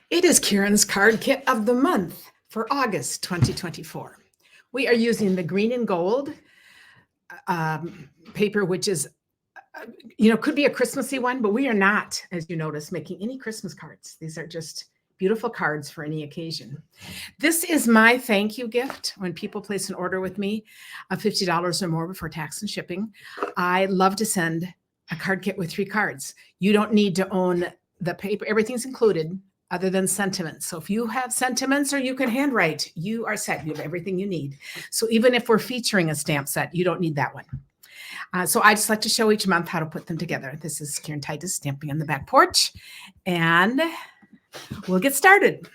It is Kieran's card kit of the month for August 2024. We are using the green and gold paper, which is, could be a Christmassy one, but we are not, as you notice, making any Christmas cards. These are just beautiful cards for any occasion. This is my thank you gift when people place an order with me of $50 or more before tax and shipping. I love to send a card kit with 3 cards. You don't need to own the paper. Everything's included other than sentiments. So if you have sentiments or you can handwrite, you are set. You have everything you need. So even if we're featuring a stamp set, you don't need that one. So I just like to show each month how to put them together. This is Kieran Titus stamping on the back porch, and we'll get started.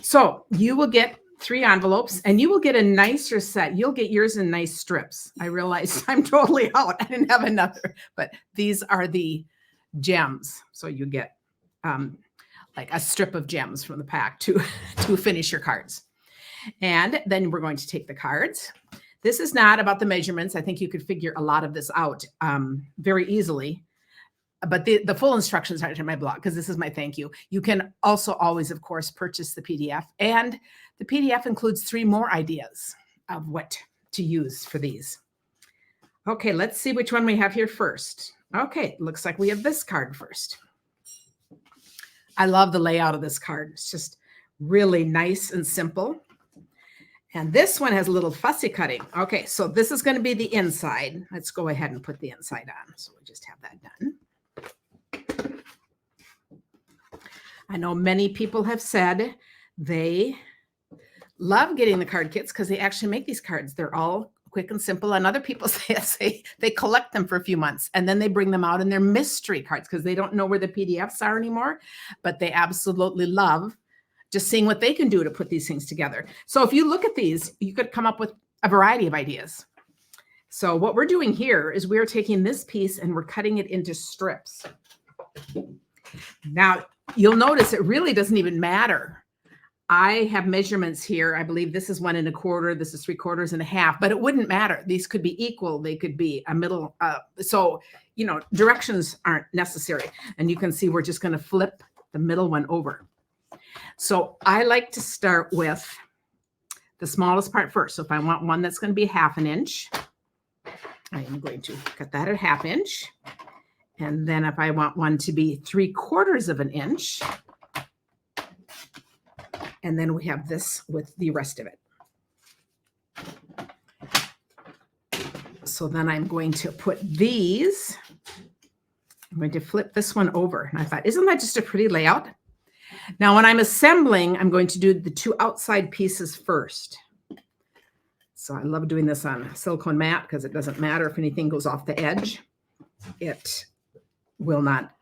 So you will get 3 envelopes, and you will get a nicer set. You'll get yours in nice strips. I realize I'm totally out. I didn't have another, but these are the gems. So you get like a strip of gems from the pack to finish your cards. And then we're going to take the cards. This is not about the measurements. I think you could figure a lot of this out very easily. But the full instructions are in my blog because this is my thank you. You can also always, of course, purchase the PDF. And the PDF includes 3 more ideas of what to use for these. Okay, let's see which one we have here first. Okay, looks like we have this card first. I love the layout of this card. It's just really nice and simple. And this one has a little fussy cutting. Okay, so this is going to be the inside. Let's go ahead and put the inside on. So we just have that done. I know many people have said they love getting the card kits because they actually make these cards. They're all quick and simple. And other people say they collect them for a few months and then they bring them out and they're mystery cards because they don't know where the PDFs are anymore. But they absolutely love just seeing what they can do to put these things together. So if you look at these, you could come up with a variety of ideas. So what we're doing here is we're taking this piece and we're cutting it into strips. Now, you'll notice it really doesn't even matter. I have measurements here. I believe this is 1 1/4. This is 3/4 1/2, but it wouldn't matter. These could be equal. They could be a middle. So, directions aren't necessary. And you can see we're just going to flip the middle one over. So I like to start with the smallest part first. So if I want one that's going to be 1/2 inch, I am going to cut that at 1/2 inch. And then if I want one to be 3/4 inch, and then we have this with the rest of it. So then I'm going to put these, I'm going to flip this one over. And I thought, isn't that just a pretty layout? Now, when I'm assembling, I'm going to do the 2 outside pieces first. So I love doing this on silicone mat because it doesn't matter if anything goes off the edge. It will not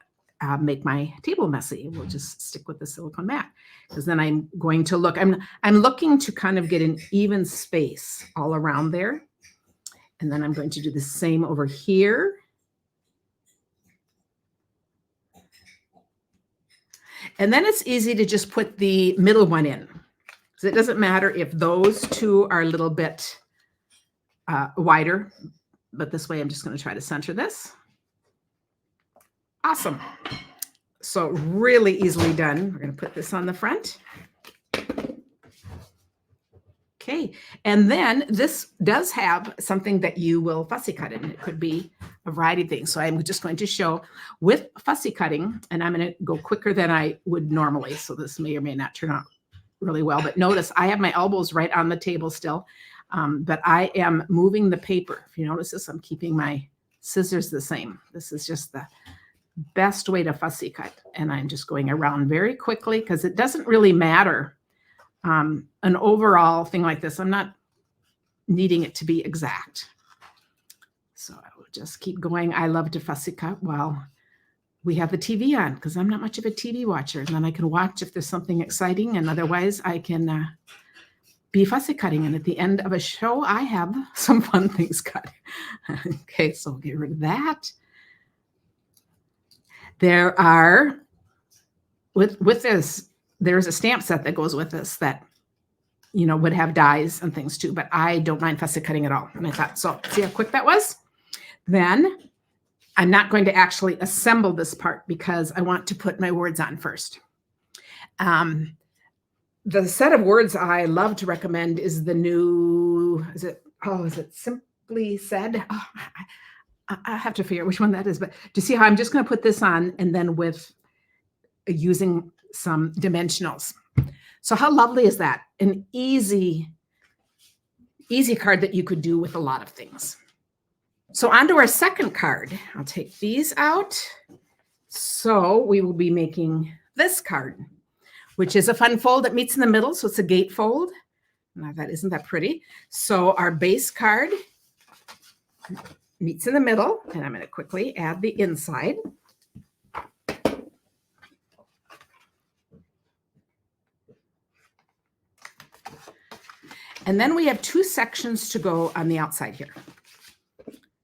make my table messy. We'll just stick with the silicone mat because then I'm going to look. I'm looking to kind of get an even space all around there. And then I'm going to do the same over here. And then it's easy to just put the middle one in. So it doesn't matter if those 2 are a little bit wider, but this way I'm just going to try to center this. Awesome. So really easily done. We're going to put this on the front. Okay. And then this does have something that you will fussy cut in. It could be a variety of things. So I'm just going to show with fussy cutting, and I'm going to go quicker than I would normally. So this may or may not turn out really well. But notice I have my elbows right on the table still, but I am moving the paper. If you notice this, I'm keeping my scissors the same. This is just the best way to fussy cut. And I'm just going around very quickly because it doesn't really matter. An overall thing like this, I'm not needing it to be exact. So I will just keep going. I love to fussy cut while we have the TV on because I'm not much of a TV watcher. And then I can watch if there's something exciting, and otherwise I can be fussy cutting. And at the end of a show, I have some fun things cut. Okay, so we'll get rid of that. There are, with this, there's a stamp set that goes with this that, would have dies and things too, but I don't mind fussy cutting at all. And I thought, so see how quick that was? Then I'm not going to actually assemble this part because I want to put my words on first. The set of words I love to recommend is the new, is it Simply Said? Oh, I have to figure out which one that is, but do you see how I'm just going to put this on and then with using some dimensionals. So how lovely is that? An easy card that you could do with a lot of things. So on to our second card. I'll take these out. So we will be making this card, which is a fun fold that meets in the middle. So it's a gatefold. Now that isn't that pretty. So our base card meets in the middle, and I'm going to quickly add the inside. And then we have two sections to go on the outside here.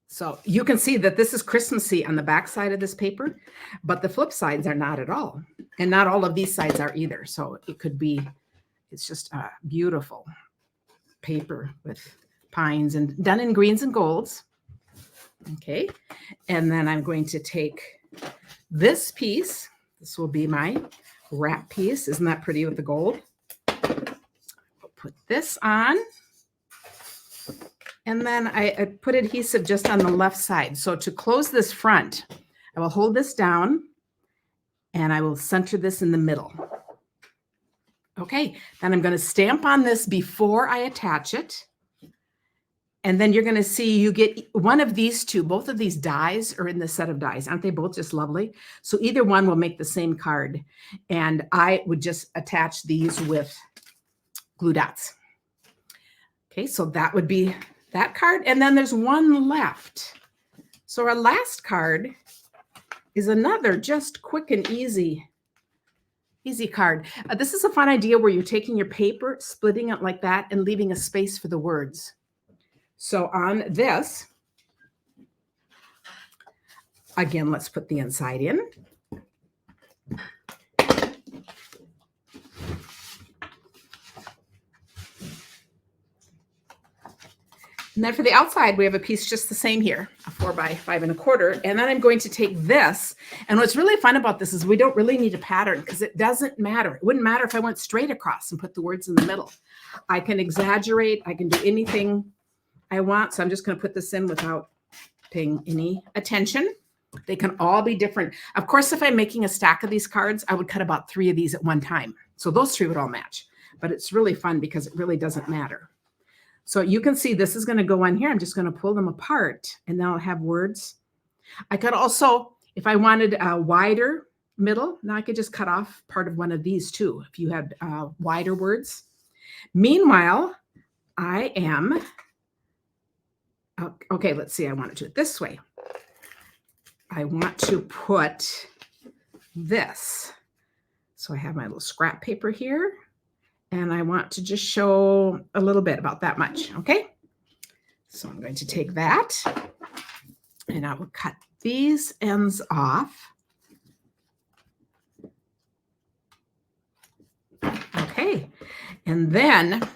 So you can see that this is Christmassy on the back side of this paper, but the flip sides are not at all. And not all of these sides are either. So it could be, it's just a beautiful paper with pines and done in greens and golds. Okay. And then I'm going to take this piece. This will be my wrap piece. Isn't that pretty with the gold? Put this on, and then I put adhesive just on the left side. So to close this front, I will hold this down and I will center this in the middle. Okay, then I'm going to stamp on this before I attach it. And then you're going to see you get one of these two. Both of these dies are in the set of dies. Aren't they both just lovely? So either one will make the same card. And I would just attach these with glue dots. Okay, so that would be that card. And then there's one left. So our last card is another just quick and easy card. This is a fun idea where you're taking your paper, splitting it like that, and leaving a space for the words. So on this, again, let's put the inside in. And then for the outside, we have a piece just the same here, a 4 by 5 1/4. And then I'm going to take this. And what's really fun about this is we don't really need a pattern because it doesn't matter. It wouldn't matter if I went straight across and put the words in the middle. I can exaggerate. I can do anything I want. So I'm just going to put this in without paying any attention. They can all be different. Of course, if I'm making a stack of these cards, I would cut about 3 of these at one time. So those 3 would all match. But it's really fun because it really doesn't matter. So you can see this is going to go on here. I'm just going to pull them apart and now I'll have words. I could also, if I wanted a wider middle, now I could just cut off part of one of these too, if you had wider words. Meanwhile, I am, okay, let's see. I want to do it this way. I want to put this. So I have my little scrap paper here. And I want to just show a little bit about that much, okay? So I'm going to take that, and I will cut these ends off. Okay, and then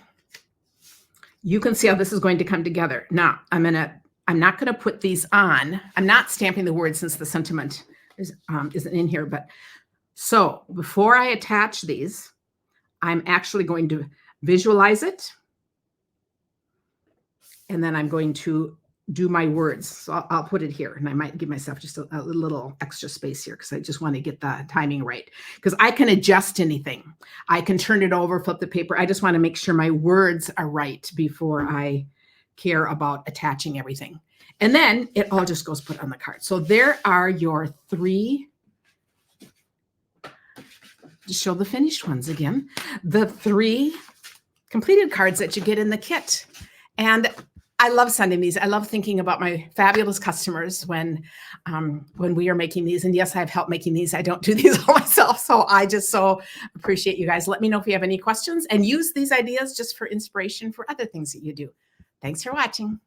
you can see how this is going to come together. Now, I'm not going to put these on. I'm not stamping the word since the sentiment isn't in here, but so before I attach these, I'm actually going to visualize it. And then I'm going to do my words. So I'll put it here. And I might give myself just a little extra space here because I just want to get the timing right. Because I can adjust anything. I can turn it over, flip the paper. I just want to make sure my words are right before I care about attaching everything. And then it all just goes put on the card. So there are your 3. Just show the finished ones again. The 3 completed cards that you get in the kit. And I love sending these. I love thinking about my fabulous customers when we are making these. And yes, I've helped making these. I don't do these all myself. So I just so appreciate you guys. Let me know if you have any questions and use these ideas just for inspiration for other things that you do. Thanks for watching.